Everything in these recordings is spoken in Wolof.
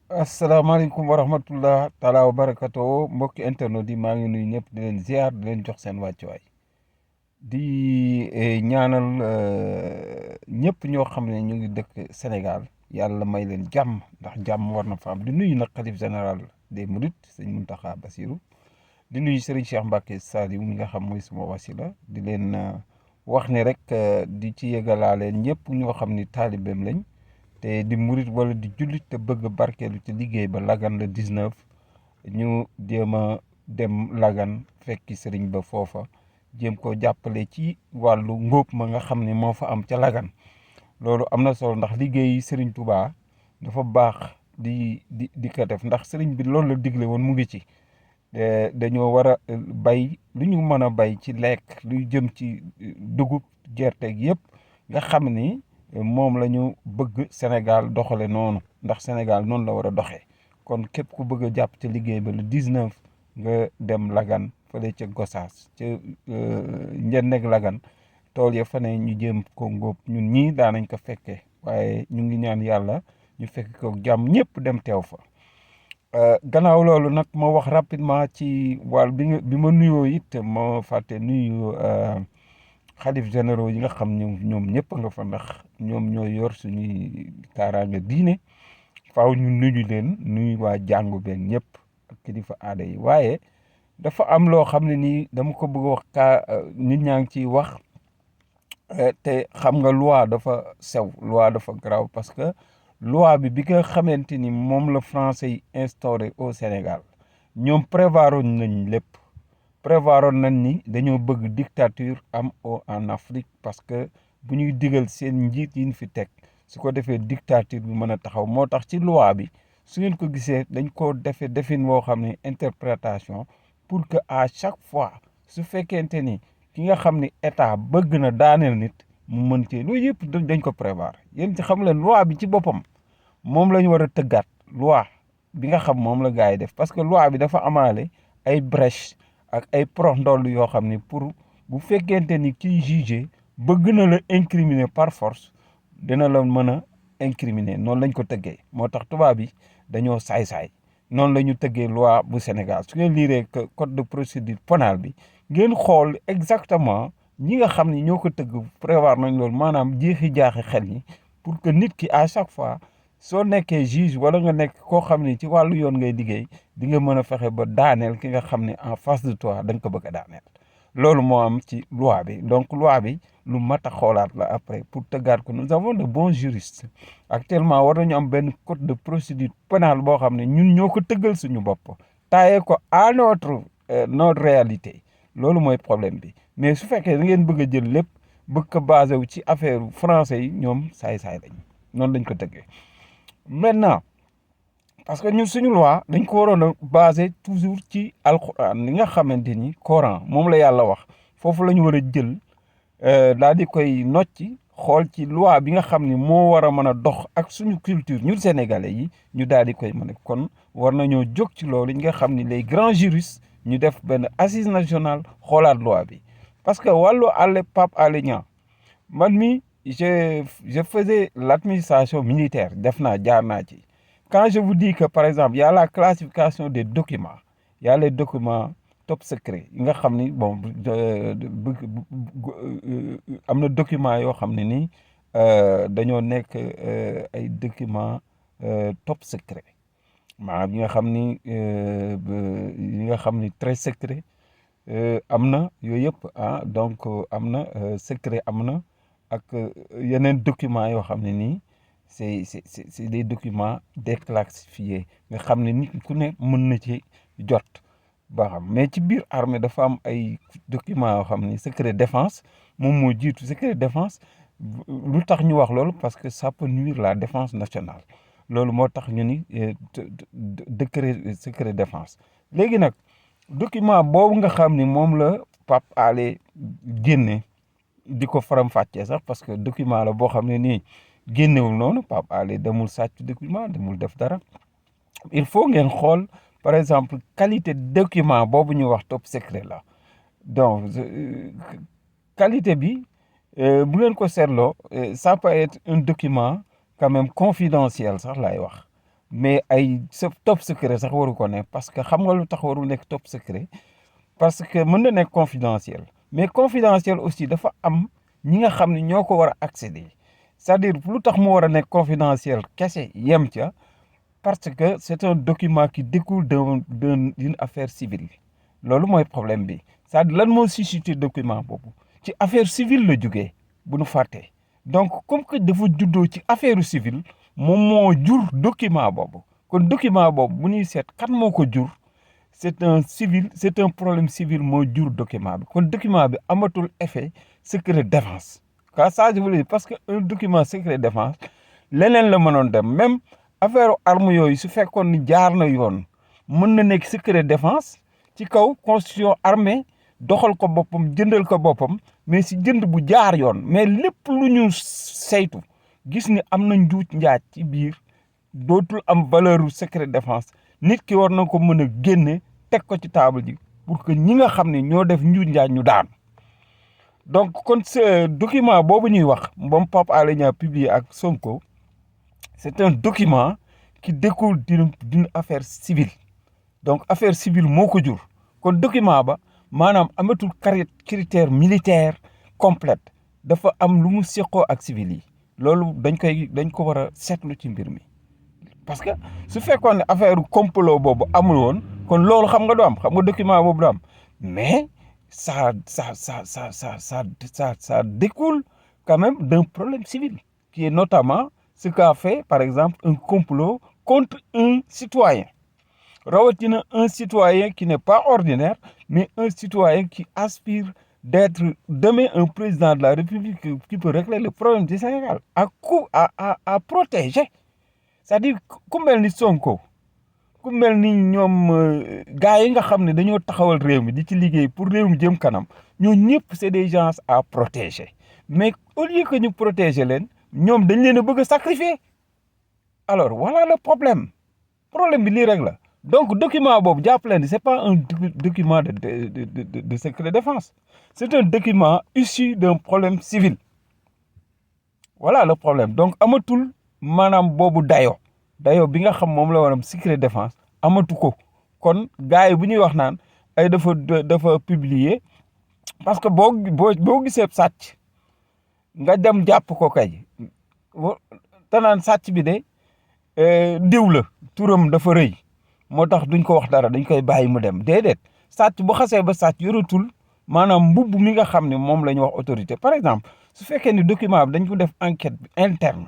asalaamaaleykum wa rahmatullah taala wa barakatoo mbokki internet yi maa ngi nuyu ñëpp di leen ziar di leen jox seen wàccuwaay di ñaanal ñëpp ñoo xam ne ñu ngi dëkk Sénégal yàlla may leen jàmm ndax jàmm war na fa am di nuyu nag xalif général des Mourides sëñ Mountakha Bassirou di nuyu Serigne Cheikh Mbacké Saliou mi nga xam mooy suma wasila di leen wax ne rek di ci yëgalaa ñëpp ñoo xam ni taalibeem lañ. te di murit wala di jullit te bëgg barkeelu ci liggéey ba Lagan le 19 ñu jéem a dem Lagan fekki sëriñ ba foofa jéem ko jàppale ci wàllu ngóob ma nga xam ne moo fa am ca Lagan loolu am na solo ndax liggéey sëriñ Touba dafa baax di ko def ndax sëriñ bi loolu la digle woon mu ngi ci dañoo war a bay lu ñu mën a bay ci lekk luy jëm ci dugub gerte gi yëpp nga xam ni moom la ñu bëgg Sénégal doxale noonu ndax Sénégal noonu la war a doxee kon képp ku bëgg a jàpp ca liggéey ba le 19 nga dem Lagan fële ca Gossas ca Njenneg Lagan tool ya fa ne ñu jéem ko ngóob ñun ñii daanañ ko fekkee waaye ñu ngi ñaan yàlla ñu fekk ko jàmm ñëpp dem teew fa gannaaw loolu nag ma wax rapidement ci wàll bi ma nuyoo it ma fàtte nuyu xalif généraux yi nga xam ñoom ñëpp nga fa ndax ñoom ñoo yor suñuy kaaraange diine faaw ñu nuyu leen nuyu waa jàngu benn ñëpp ak kilifa aada yi waaye dafa am loo xam ne nii dama ko bëgg wax nit ñaa ngi ciy wax te xam nga loi dafa sew loi dafa garaaw parce que loi bi nga xamante ni moom la français yi instauré au Sénégal ñoom prévoiroon nañ lépp prévoiroon nañ ni dañoo bëgg dictature am en Afrique parce que bu ñuy digal seen njiit yi ñu fi teg su ko defee dictature bi mën a taxaw moo tax ci loi bi su ngeen ko gisee dañ ko defee defin woo xam ne interprétation pour que à chaque fois su fekkente ni ki nga xam ni état bëgg na daaneel nit mu mën cee loolu yëpp dañ ko prévoir yéen ci xam leen loi bi ci boppam moom la ñu war a tëggaat loi bi nga xam moom la gars yi def parce que loi bi dafa amaale ay brèche ak ay prox ndoll yoo xam ni pour bu fekkente ni kiy jugé bëgg na la incriminer par force dina la mën a incriminer noonu lañ ko tëggee moo tax tubaab bi dañoo saay-saay noonu la ñu tëggee loi bu Sénégal su ngeen liiree code de procédure pénale bi ngeen xool exactement ñi nga xam ni ñoo ko tëgg prévoir nañ loolu maanaam jeexi jaaxi xel ñi pour que nit ki à chaque fois soo nekkee juge wala nga nekk koo xam ne ci wàllu yoon ngay liggéey di nga mën a fexe ba daaneel ki nga xam ne en face de toi da nga ko bëgg a daaneel loolu moo am ci loi bi donc loi bi lu mat a xoolaat la après pour tëggaat ko nous avons de bons juristes actuellement war nañu am benn code de procédure pénale boo xam ne ñun ñoo ko tëggal suñu bopp taayee ko à notre réalité loolu mooy problème bi mais su fekkee da ngeen bëgg a jël lépp bëgg ko basé wu ci affaire français yi ñoom saay-saay lañ noonu lañ ko tëggee maintenant parce que ñun suñu loi dañ ko waroon a basé toujours ci alquran li nga xamante ni Coran moom la yàlla wax foofu la ñu war a jël daal di koy nocci xool ci loi bi nga xam ni moo war a mën a dox ak suñu culture ñun sénégalais yi ñu daal di koy mën a kon war nañoo jóg ci loolu ñi nga xam ni les grands juristes ñu def benn assise nationale xoolaat loi bi parce que wàllu Pape Alé Niang man mi je faisais l'administration militaire def naa jaar naa ci quand je vous dis que par exemple il y a la classification des documents il y a les documents top secret yi nga xam ni bon am na document yoo xam ne ni dañoo nekk ay documents top secret maanaam yi nga xam ni très secret am na yooyu yëpp donc am na secret am na ak yeneen documents yoo xam ne nii c'est des documents déclassifiés nga xam ne nit ku ne mën na ci jot ba xam mais ci biir armée dafa am ay documents yoo xam ne secret défense moom moo jiitu secret défense lu tax ñu wax loolu parce que ça peut nuire la défense nationale loolu moo tax ñu ni décret secret défense léegi nag document boobu nga xam ni moom la Pape Alé génne di ko faram-fàccee sax parce que document la boo xam ne nii génnewul noonu Pape Alé demul sàcc document demul def dara il faut ngeen xool par exemple qualité document boobu ñu wax top secret la donc qualité bi bu ngeen ko seetloo ça peut être un document quand même confidentiel sax laay wax mais ay top secret sax waru ko ne parce que xam nga lu tax waru nekk top secret parce que mën na nekk confidentiel mais confidentiel aussi dafa am ñi nga xam ne ñoo ko war a accéder c'est-à-dire lu tax mu war a nekk confidentiel kese yem ca parce que c'est un document qui découle d'une affaire civile loolu mooy problème bi c'est-à-dire lan moo suscité document boobu ci affaire civile la jógee bu nu fàttee donc comme que dafa juddoo ci affaire civile moom moo jur document boobu kon document boobu bu ñuy seet kan moo ko jur c'est un problème civil moo jur document bi kon document bi amatul effet secret défense quand ça je voulais dire parce que un document secret défense leneen la mënoon dem même affaire arme yooyu su fekkoon ni jaar na yoon mën na nekk secret défense ci kaw constitution armée doxal ko boppam jëndal ko boppam mais si jënd bu jaar yoon mais lépp lu ñu saytu gis ni am na njuuj njaaj ci biir dootul am valeur u secret défense nit ki war na ko mën a génne teg ko ci table ji pour que ñi nga xam ne ñoo def njuuj njaaj ñu daan donc kon ce document boobu ñuy wax moom Pape Alé Niang publié ak Sonko c'est un document qui découle d'une affaire civile donc affaire civile moo ko jur kon document ba maanaam amatul critère militaire complète dafa am lu mu seqoo ak civil yi loolu dañ ko war a seetlu ci mbir mi parce que su fekkoon ne affaire complot boobu amul woon kon loolu xam nga document boobu du am mais ça découle quand même d'un problème civil qui est notamment ce qu'a fait par exemple un complot contre un citoyen rawatina un citoyen qui n'est pas ordinaire mais un citoyen qui aspire d'être demain un président de la République qui peut régler le problème du Sénégal à protéger c'est-à-dire ku mel ni Sonko ku mel ni ñoom gars yi nga xam ne dañoo taxawal réew mi di ci liggéey pour réew mi jëm kanam ñoo ñëpp c'est des gens à protéger mais au lieu que ñu protéger leen ñoom dañ leen a bëgg a sacrifier alors voilà le problème bi lii rek la donc document boobu jàpp leen ni c'est pas un document de secret défense c'est un document issu d'un problème civil voilà le problème donc amatul maanaam boobu dayo bi nga xam moom la waram secret défense amatu ko kon gars yi bu ñuy wax naan ay dafa publier parce que boo gisee sàcc nga dem jàpp ko kay te naan sàcc bi de diw la turam dafa rëy moo tax duñ ko wax dara dañ koy bàyyi mu dem déedéet sàcc bu xasee ba sàcc yoratul maanaam mbubb mi nga xam ne moom la ñu wax autorité par exemple su fekkee ni document bi dañ ko def enquête interne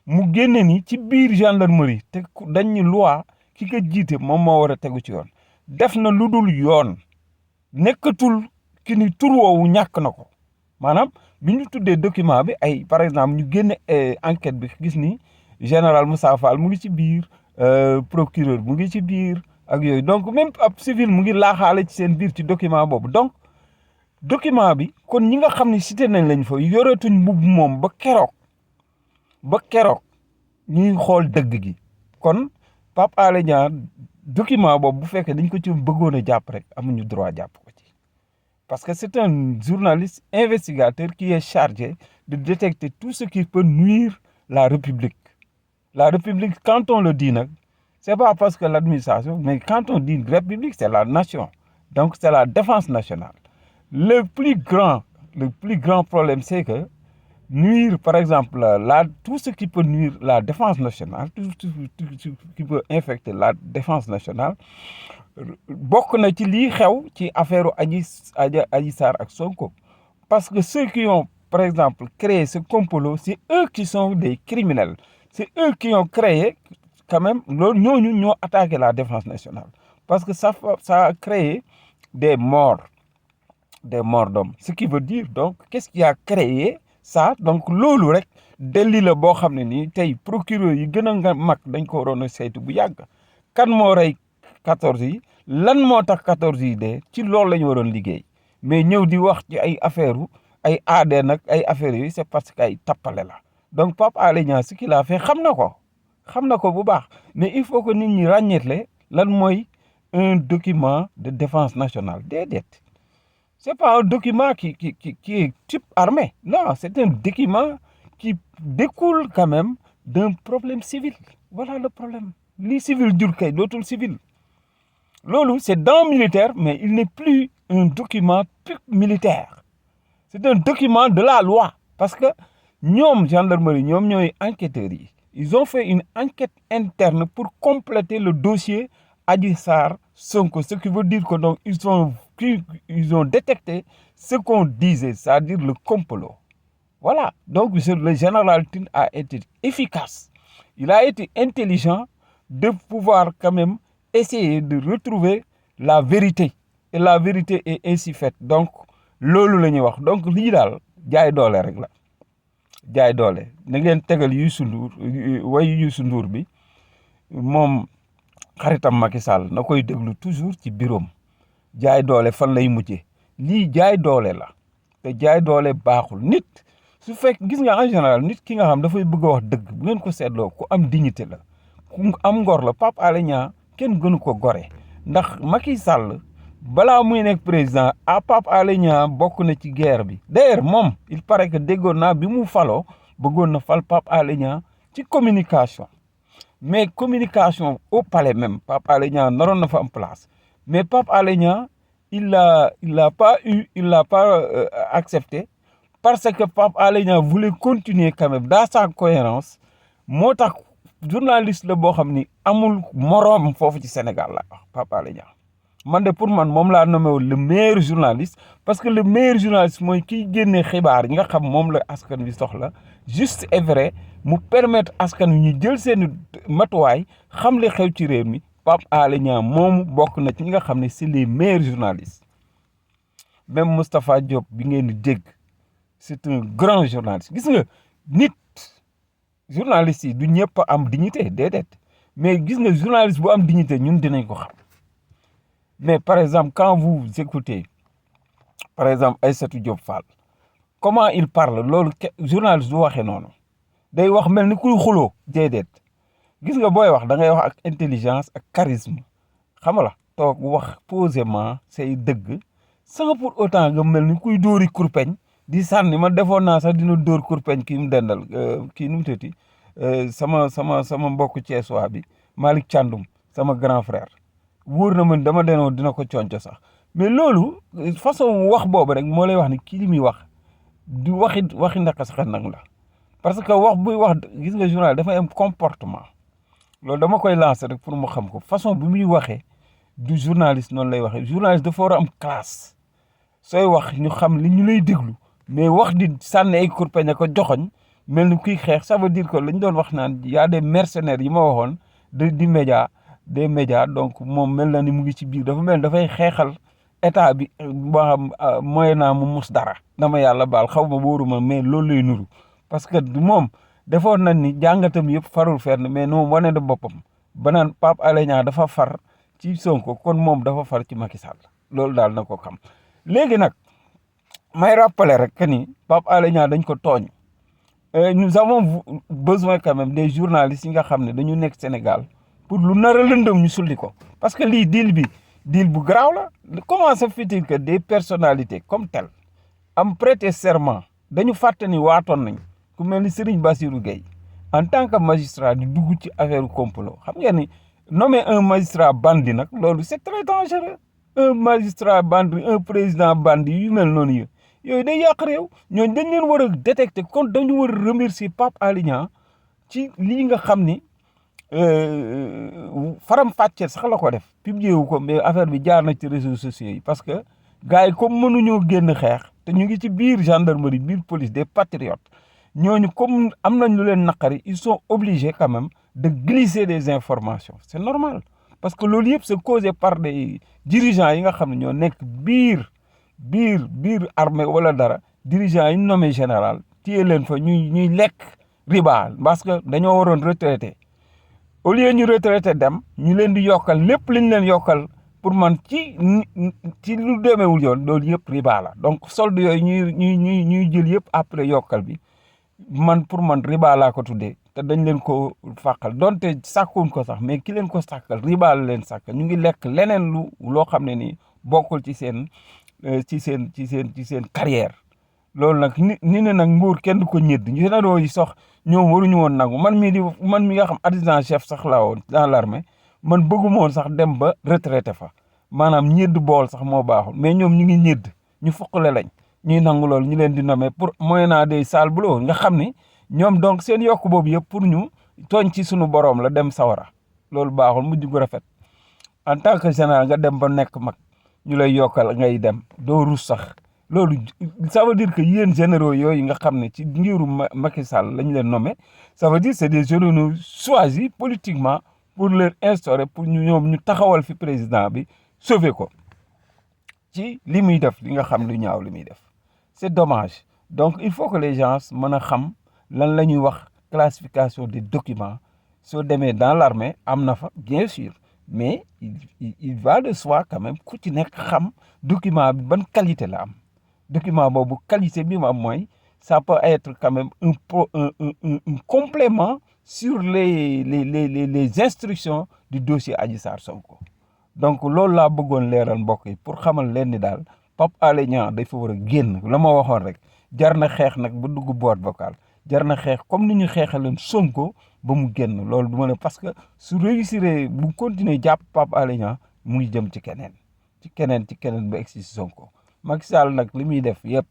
mu génne ni ci biir gendarmerie te dañ ni loi ki ko jiite moom moo war a tegu ci yoon def na lu dul yoon nekkatul ki ni tur woowu ñàkk na ko maanaam bi ñu tuddee document bi ay par exemple ñu génne enquête bi gis ni général Moussa Fall mu ngi ci biir procureur mu ngi ci biir ak yooyu donc même ab civil mu ngi laaxaale ci seen biir ci document boobu donc document bi kon ñi nga xam ne cité nañ lañ fa yoretuñ mbubb moom ba keroog ñuy xool dëgg gi kon Pape Alé Niang document boobu bu fekkee dañ ko ci bëggoon a jàpp rek amuñu droit jàpp ko ci parce que c'est un journaliste investigateur qui est chargé de détecter tout ce qui peut nuire la République quand on le dit nag c'est pas parce que l'administration mais quand on dit République c'est la nation donc c'est la défense nationale le plus grand problème c'est que nuire par exemple tout ce qui peut nuire la défense nationale tout ce qui peut infecter la défense nationale bokk na ci lii xew ci affaire Adji Sarr ak Sonko parce que ceux qui ont par exemple créé ce complot c'est eux qui sont des criminels c'est eux qui ont créé quand même loolu ñoo attaqué la défense nationale parce que ça a créé des morts d'hommes ce qui veut dire donc qu'est-ce qui a créé ça donc loolu rek délit la boo xam ne nii tey procureur yi gën a nga mag dañ ko waroon a saytu bu yàgg kan moo rey 14 yi lan moo tax 14 yi de ci loolu la ñu waroon liggéey mais ñëw di wax ci ay affaire ay ADN nag ay affaires yooyu c'est parce que ay tappale la donc Pape Alé Niang ce qu'il a fait xam na ko bu baax mais il faut que nit ñi ràññeetle lan mooy un document de défense nationale déedéet c'est pas un document qui est type armé non c'est un document qui découle quand même d'un problème civil voilà le problème li civil jur kay dootul civil loolu c'est dans militaire mais il n'est plus un document militaire c'est un document de la loi parce que ñoom gendarmerie ñoom ñooy enquêteurs yi ils ont fait une enquête interne pour compléter le dossier Adji Sarr Sonko ce qui veut dire que donc ils ont détecté ce qu'on disait c'est-à-dire le complot voilà donc le général Tine a été efficace il a été intelligent de pouvoir quand même essayer de retrouver la vérité et la vérité est ainsi faite donc loolu la ñuy wax donc lii daal jaay doole rek la jaay doole na ngeen tegal Youssou Ndour wayu Youssou Ndour bi moom xaritam Macky Sall na koy déglu toujours ci bureau jaay doole fan lay mujjee lii jaay doole la te jaay doole baaxul nit su fekk gis nga en général nit ki nga xam dafay bëgg a wax dëgg bu ngeen ko seetloo ku am dignité la ku am ngor la Pape Alé Niang kenn gënu ko gore ndax Macky Sall balaa muy nekk président à Pape Alé Niang bokk na ci guerre bi d'ailleurs moom il paraît que déggoon naa bi mu faloo bëggoon na fal Pape Alé Niang ci communication mais communication au palais même Pape Alé Niang naroon na fa am place mais Pape Alé Niang il l'a pas accepté parce que Pape Alé Niang voulait continuer quand même dans sa cohérence moo tax journaliste la boo xam ni amul moroom foofu ci Sénégal la wax Pape Alé Niang man de pour man moom laa nommé woon le meilleur journaliste parce que le meilleur journaliste mooy kiy génnee xibaar yi nga xam moom la askan wi soxla juste et vrai mu permettre askan wi ñu jël seen matuwaay xam li xew ci réew mi Pape Alé Niang moomu bokk na ci ñi nga xam ne c'est les meilleurs journalistes même Moustapha Diop bi ngeen di dégg c'est un grand journaliste gis nga nit journaliste yi du ñëpp am dignité déedéet mais gis nga journaliste bu am dignité ñun dinañ ko xam mais par exemple quand vous écoutez par exemple Aïssatou Diop Fall comment il parle loolu journaliste du waxee noonu day wax mel ni kuy xuloo déedéet gis nga booy wax da ngay wax ak intelligence ak charisme xam nga la toog wax posément say dëgg sans pour autant nga mel ni kuy dóori kurpeñ di sànni ma defoon naa sax dina dóor kurpeñ kii mu dendal kii nu mu tëti sama mbokku Ceesuwaa bi Malick Thiandoum sama grand frère wóor na man dama denoon dina ko conco sax mais loolu façon wax boobu rek moo lay wax ni kii li muy wax du waxi ndaka sax nag la parce que wax buy wax gis nga journal dafay am comportement loolu dama koy lancer rek pour mu xam ko façon bi muy waxee du journaliste noonu lay waxee journaliste dafa war a am classe sooy wax ñu xam li ñu lay déglu mais wax di sànni ay kurpeñ ko joxoñ mel ni kuy xeex ça veut dire que lañ doon wax naan y a des mercenaires yi ma waxoon des médias donc moom mel na ni mu ngi ci biir dafa mel dafay xeexal état bi boo xam mooy naa mu mus dara dama yàlla baal xaw ma wóoruma mais loolu lay nuru parce que moom defoon nañ ni jàngatam yëpp farul fenn mais moom wane na boppam ba naan Pape Alé Niang dafa far ci Sonko kon moom dafa far ci Macky Sall loolu daal na ko xam léegi nag may rappeler rek que ni Pape Alé Niang dañ ko tooñ nous avons besoin quand même des journalistes yi nga xam ne dañu nekk Sénégal pour lu nar a lëndëm ñu sulli ko parce que lii deal bu garaaw la comment se fait-il que des personnalités comme telles am prêté serment dañu fàtte ni waatoon nañ ku mel ni Serigne Bassirou Gueye en tant que magistrat di dugg ci affaire complot xam ngeen ni nommer un magistrat bandit nag loolu c'est très dangereux un magistrat bandit un président bandit yu mel noonu yooyu day yàq réew ñooñu dañ leen war a détecter kon dañu war a remercier Pape Alé Niang ci lii nga xam ni faram fàcceel sax la ko def publié wu ko mais affaire bi jaar na ci réseaux sociaux yi parce que gars yi comme mënuñoo génn xeex te ñu ngi ci biir gendarmerie biir police des patriotes ñooñu comme am nañ lu leen naqari ils sont obligés quand même de glisser des informations c'est normal parce que loolu yëpp c'est causé par des dirigeants yi nga xam ne ñoo nekk biir armée wala dara dirigeants yi nommé général téye leen fa ñuy lekk riba parce que dañoo waroon retraité au lieu ñu retraité dem ñu leen di yokkal lépp liñ leen yokkal pour man ci lu demeewul yoon loolu yëpp riba la donc solde yooyu ñuy jël yëpp après yokkal bi pour man riba laa ko tuddee te dañ leen ko fàqal donte sàkkuñ ko sax mais ki leen ko sàkkal riba la leen sàkkal ñu ngi lekk leneen loo xam ne ni bokkul ci seen carrière loolu nag ni ne nag nguur kenn du ko ñëdd généraux yi sax ñoom waruñu woon nangu man mi nga xam adjudant chef sax laa woon dans l'armée man bëgguma woon sax dem ba retraité fa maanaam ñëdd bool sax moo baaxul mais ñoom ñu ngi ñëdd ñu fuqale lañ ñuy nangu loolu ñu leen di nommer pour moyennant des sales boulots nga xam ni ñoom donc seen yokk boobu yëpp pour ñu tooñ ci sunu borom la dem sawara loolu baaxul mujj gu rafet en tant que général nga dem ba nekk mag ñu lay yokkal ngay dem doo rus sax loolu ça veut dire que yéen généraux yooyu nga xam ne ci ngiru Macky Sall lañ leen nommé ça veut dire c'est des généraux choisis politiquement pour leur instaurer pour ñoom ñu taxawal fi président bi sauver ko ci li muy def li nga xam lu ñaaw li muy def c'est dommage donc il faut que les gens mën a xam lan la ñuy wax classification des documents soo demee dans l'armée am na fa bien sûr mais il va de soi quand même ku ci nekk xam document bi ban qualité la am document boobu qualité bi mu am mooy ça peut être quand même un complément sur les instructions du dossier Adji Sarr Sonko donc loolu laa bëggoon leeral mbokk yi pour xamal leen ni daal Pape Alé Niang dafa war a génn la ma waxoon rek jar na xeex nag ba dugg boîte vocale jar na xeex comme ni ñu xeexaleen Sonko ba mu génn loolu du ma ne parce que su réussir bu continuer jàpp Pape Alé Niang mu ngi jëm ci keneen ba egsi si Sonko Macky Sall nag li muy def yëpp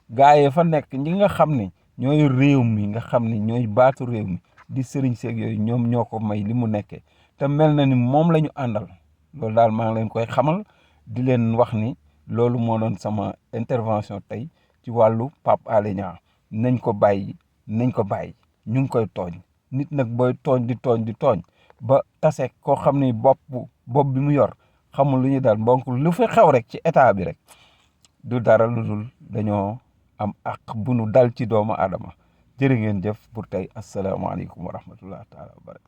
gars yi fa nekk ñi nga xam ne ñooy réew mi nga xam ne ñooy baatu réew mi di sëriñ seeg yooyu ñoom ñoo ko may li mu nekkee te mel na ni moom la ñu àndal loolu daal maa ngi leen koy xamal di leen wax ni loolu moo doon sama intervention tey ci wàllu Pape Alé Niang nañ ko bàyyi ñu ngi koy tooñ nit nag booy tooñ di tooñ ba tase koo xam ni bopp bi mu yor xamul lu ñuy daal donc lu fa xew rek ci état bi rek du dara lu dul dañoo am àq bu nu dal ci doomu aadama jërë ngeen jëf pour tey asalaamaaleykum wa rahmatullah taala wa barakatu